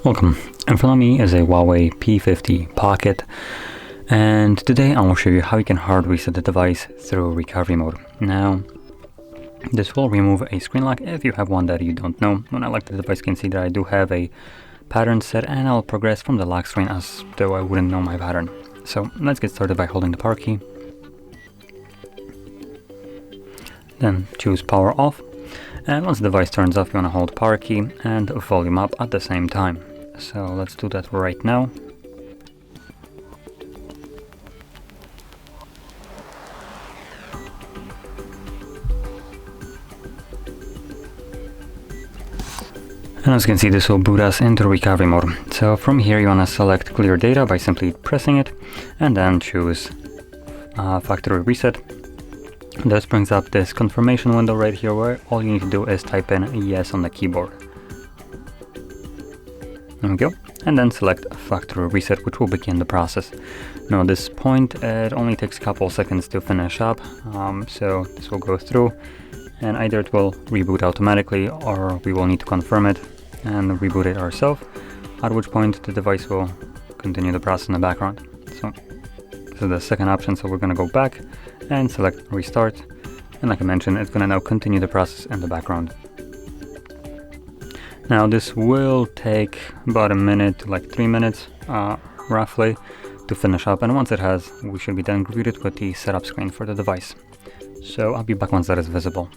Welcome. In front of me is a HUAWEI P50 Pocket, and today I will show you how you can hard reset the device through recovery mode. Now, this will remove a screen lock if you have one that you don't know. When I look at the device, you can see that I do have a pattern set, and I'll progress from the lock screen as though I wouldn't know my pattern. So let's get started by holding the power key. Then choose power off, and once the device turns off, you want to hold power key and volume up at the same time. So let's do that right now. And as you can see, this will boot us into recovery mode. So from here you want to select clear data by simply pressing it, and then choose factory reset. This brings up this confirmation window right here, where all you need to do is type in yes on the keyboard. There we go, and then select factory reset, which will begin the process. Now at this point it only takes a couple seconds to finish up, so this will go through, and either it will reboot automatically or we will need to confirm it and reboot it ourselves, at which point the device will continue the process in the background. So this is the second option, so we're going to go back and select restart, and like I mentioned, it's going to now continue the process in the background. Now this will take about a minute to like 3 minutes roughly to finish up, and once it has, we should be then greeted with the setup screen for the device. So I'll be back once that is visible.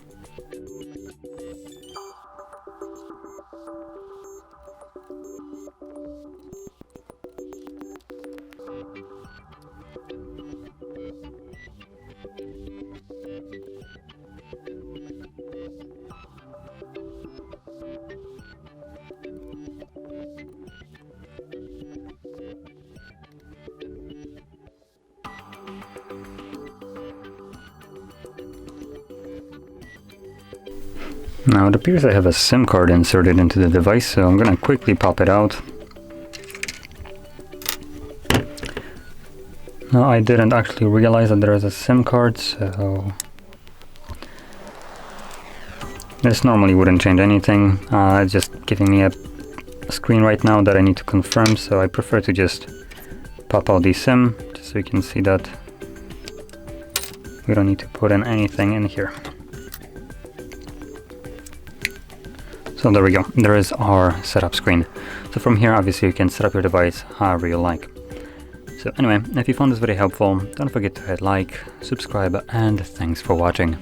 Now it appears I have a SIM card inserted into the device, so I'm going to quickly pop it out. Now I didn't actually realize that there is a SIM card, so this normally wouldn't change anything. It's just giving me a screen right now that I need to confirm, so I prefer to just pop out the SIM, just so you can see that we don't need to put in anything in here. So there we go, there is our setup screen. So from here, obviously you can set up your device however you like. So anyway, if you found this video helpful, don't forget to hit like, subscribe, and thanks for watching.